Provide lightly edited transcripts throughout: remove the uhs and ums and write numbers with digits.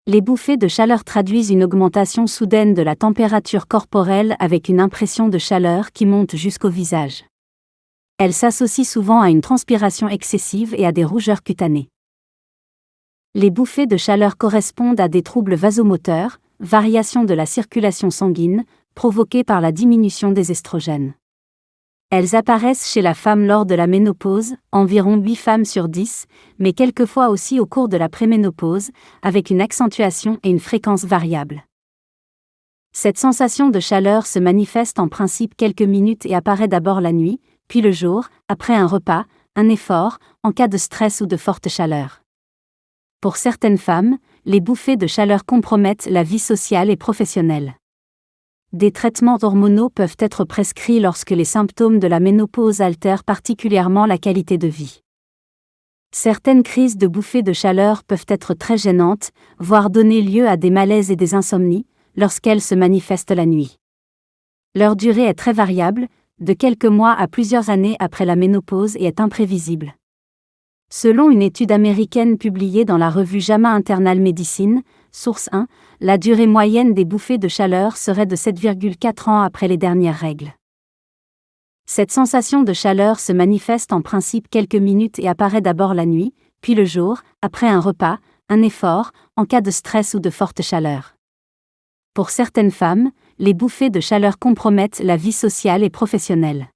Les bouffées de chaleur traduisent une augmentation soudaine de la température corporelle avec une impression de chaleur qui monte jusqu'au visage. Elles s'associent souvent à une transpiration excessive et à des rougeurs cutanées. Les bouffées de chaleur correspondent à des troubles vasomoteurs, variations de la circulation sanguine, provoquées par la diminution des estrogènes. Elles apparaissent chez la femme lors de la ménopause, environ 8 femmes sur 10, mais quelquefois aussi au cours de la préménopause, avec une accentuation et une fréquence variable. Cette sensation de chaleur se manifeste en principe quelques minutes et apparaît d'abord la nuit, puis le jour, après un repas, un effort, en cas de stress ou de forte chaleur. Pour certaines femmes, les bouffées de chaleur compromettent la vie sociale et professionnelle. Des traitements hormonaux peuvent être prescrits lorsque les symptômes de la ménopause altèrent particulièrement la qualité de vie. Certaines crises de bouffées de chaleur peuvent être très gênantes, voire donner lieu à des malaises et des insomnies, lorsqu'elles se manifestent la nuit. Leur durée est très variable, de quelques mois à plusieurs années après la ménopause et est imprévisible. Selon une étude américaine publiée dans la revue JAMA Internal Medicine, source 1, la durée moyenne des bouffées de chaleur serait de 7,4 ans après les dernières règles. Cette sensation de chaleur se manifeste en principe quelques minutes et apparaît d'abord la nuit, puis le jour, après un repas, un effort, en cas de stress ou de forte chaleur. Pour certaines femmes, les bouffées de chaleur compromettent la vie sociale et professionnelle.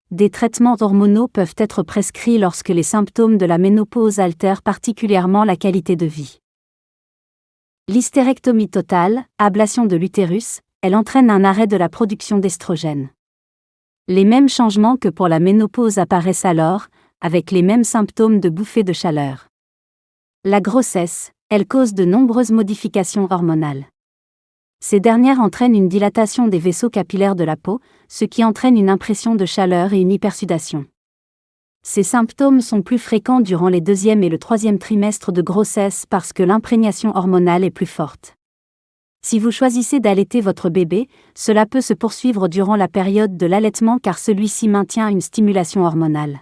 Des traitements hormonaux peuvent être prescrits lorsque les symptômes de la ménopause altèrent particulièrement la qualité de vie. L'hystérectomie totale, ablation de l'utérus, elle entraîne un arrêt de la production d'estrogènes. Les mêmes changements que pour la ménopause apparaissent alors, avec les mêmes symptômes de bouffées de chaleur. La grossesse, elle cause de nombreuses modifications hormonales. Ces dernières entraînent une dilatation des vaisseaux capillaires de la peau, ce qui entraîne une impression de chaleur et une hypersudation. Ces symptômes sont plus fréquents durant les 2e et le 3e trimestres de grossesse parce que l'imprégnation hormonale est plus forte. Si vous choisissez d'allaiter votre bébé, cela peut se poursuivre durant la période de l'allaitement car celui-ci maintient une stimulation hormonale.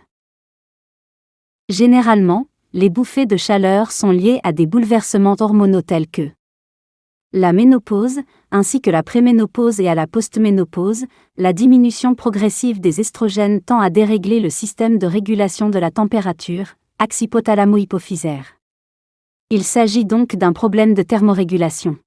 Généralement, les bouffées de chaleur sont liées à des bouleversements hormonaux tels que la ménopause, ainsi que la préménopause et à la postménopause, la diminution progressive des estrogènes tend à dérégler le système de régulation de la température, axe hypothalamo-hypophysaire. Il s'agit donc d'un problème de thermorégulation.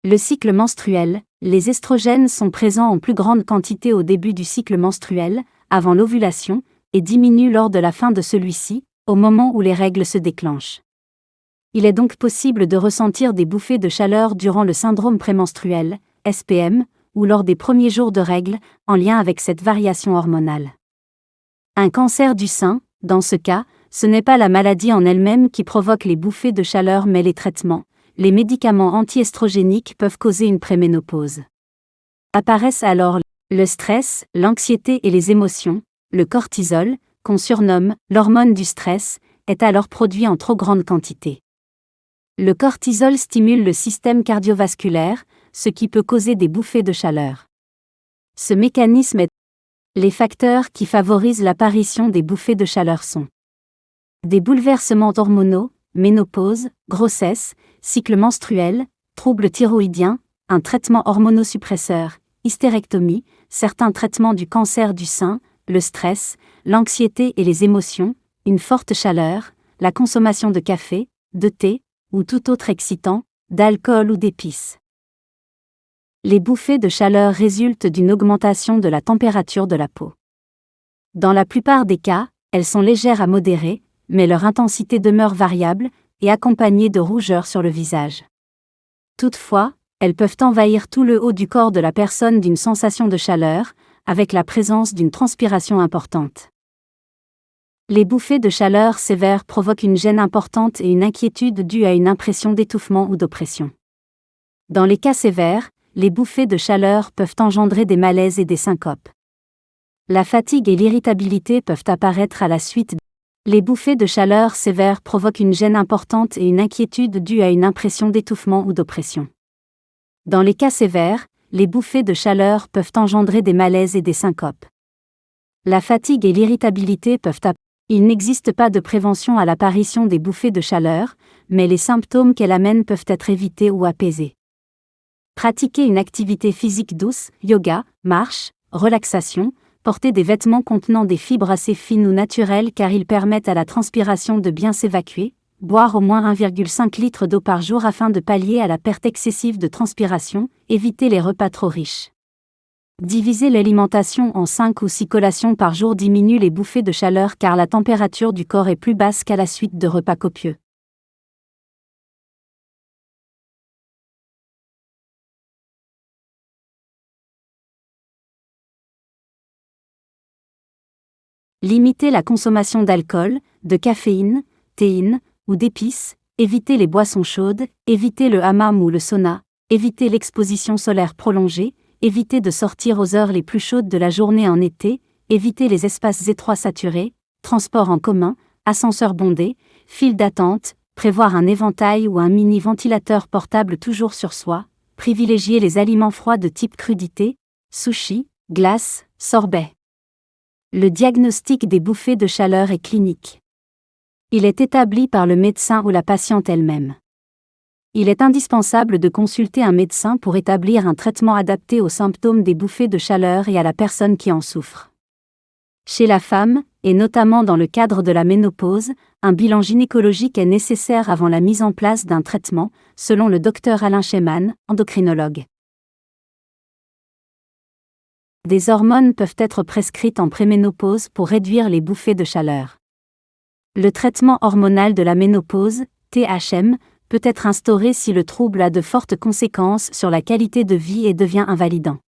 Le cycle menstruel, les estrogènes sont présents en plus grande quantité au début du cycle menstruel, avant l'ovulation, et diminuent lors de la fin de celui-ci, au moment où les règles se déclenchent. Il est donc possible de ressentir des bouffées de chaleur durant le syndrome prémenstruel, SPM, ou lors des premiers jours de règles, en lien avec cette variation hormonale. Un cancer du sein, dans ce cas, ce n'est pas la maladie en elle-même qui provoque les bouffées de chaleur mais les traitements. Les médicaments anti-estrogéniques peuvent causer une préménopause. Apparaissent alors le stress, l'anxiété et les émotions. Le cortisol, qu'on surnomme l'hormone du stress, est alors produit en trop grande quantité. Le cortisol stimule le système cardiovasculaire, ce qui peut causer des bouffées de chaleur. Ce mécanisme est... Les facteurs qui favorisent l'apparition des bouffées de chaleur sont des bouleversements hormonaux, ménopause, grossesse, cycle menstruel, troubles thyroïdiens, un traitement hormonosuppresseur, hystérectomie, certains traitements du cancer du sein, le stress, l'anxiété et les émotions, une forte chaleur, la consommation de café, de thé, ou tout autre excitant, d'alcool ou d'épices. Les bouffées de chaleur résultent d'une augmentation de la température de la peau. Dans la plupart des cas, elles sont légères à modérées, mais leur intensité demeure variable, et accompagnée de rougeurs sur le visage. Toutefois, elles peuvent envahir tout le haut du corps de la personne d'une sensation de chaleur, avec la présence d'une transpiration importante. Les bouffées de chaleur sévères provoquent une gêne importante et une inquiétude due à une impression d'étouffement ou d'oppression. Dans les cas sévères, les bouffées de chaleur peuvent engendrer des malaises et des syncopes. La fatigue et l'irritabilité peuvent apparaître à la suite. Les bouffées de chaleur sévères provoquent une gêne importante et une inquiétude due à une impression d'étouffement ou d'oppression. Dans les cas sévères, les bouffées de chaleur peuvent engendrer des malaises et des syncopes. La fatigue et l'irritabilité peuvent apparaître. Il n'existe pas de prévention à l'apparition des bouffées de chaleur, mais les symptômes qu'elle amène peuvent être évités ou apaisés. Pratiquer une activité physique douce, yoga, marche, relaxation, porter des vêtements contenant des fibres assez fines ou naturelles car ils permettent à la transpiration de bien s'évacuer, boire au moins 1,5 litre d'eau par jour afin de pallier à la perte excessive de transpiration, éviter les repas trop riches. Diviser l'alimentation en 5 ou 6 collations par jour diminue les bouffées de chaleur car la température du corps est plus basse qu'à la suite de repas copieux. Limiter la consommation d'alcool, de caféine, théine ou d'épices, éviter les boissons chaudes, éviter le hammam ou le sauna, éviter l'exposition solaire prolongée, éviter de sortir aux heures les plus chaudes de la journée en été, éviter les espaces étroits saturés, transports en commun, ascenseurs bondés, files d'attente, prévoir un éventail ou un mini-ventilateur portable toujours sur soi, privilégier les aliments froids de type crudité, sushi, glace, sorbet. Le diagnostic des bouffées de chaleur est clinique. Il est établi par le médecin ou la patiente elle-même. Il est indispensable de consulter un médecin pour établir un traitement adapté aux symptômes des bouffées de chaleur et à la personne qui en souffre. Chez la femme, et notamment dans le cadre de la ménopause, un bilan gynécologique est nécessaire avant la mise en place d'un traitement, selon le Dr Alain Sheyman, endocrinologue. Des hormones peuvent être prescrites en préménopause pour réduire les bouffées de chaleur. Le traitement hormonal de la ménopause, THM, peut être instauré si le trouble a de fortes conséquences sur la qualité de vie et devient invalidant.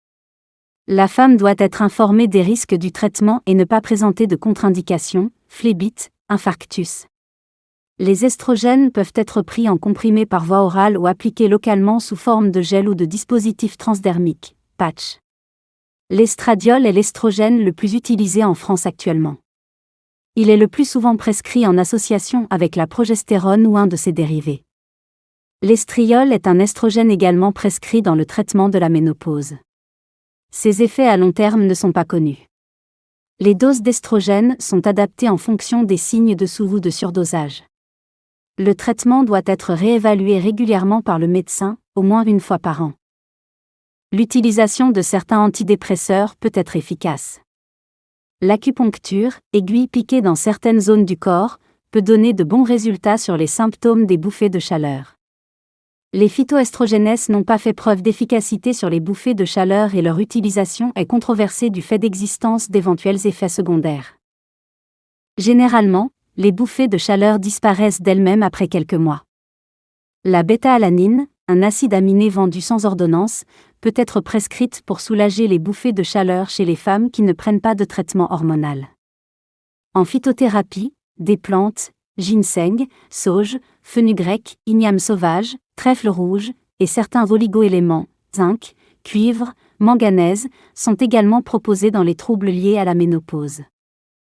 La femme doit être informée des risques du traitement et ne pas présenter de contre-indications, phlébite, infarctus. Les estrogènes peuvent être pris en comprimé par voie orale ou appliqués localement sous forme de gel ou de dispositif transdermique, patch. L'estradiol est l'estrogène le plus utilisé en France actuellement. Il est le plus souvent prescrit en association avec la progestérone ou un de ses dérivés. L'estriol est un estrogène également prescrit dans le traitement de la ménopause. Ses effets à long terme ne sont pas connus. Les doses d'estrogène sont adaptées en fonction des signes de sous- ou de surdosage. Le traitement doit être réévalué régulièrement par le médecin, au moins une fois par an. L'utilisation de certains antidépresseurs peut être efficace. L'acupuncture, aiguille piquée dans certaines zones du corps, peut donner de bons résultats sur les symptômes des bouffées de chaleur. Les phytoestrogènes n'ont pas fait preuve d'efficacité sur les bouffées de chaleur et leur utilisation est controversée du fait d'existence d'éventuels effets secondaires. Généralement, les bouffées de chaleur disparaissent d'elles-mêmes après quelques mois. La bêta-alanine, un acide aminé vendu sans ordonnance, peut être prescrite pour soulager les bouffées de chaleur chez les femmes qui ne prennent pas de traitement hormonal. En phytothérapie, des plantes, ginseng, sauge, fenugrec, igname sauvage, trèfle rouge, et certains oligo-éléments, zinc, cuivre, manganèse, sont également proposés dans les troubles liés à la ménopause.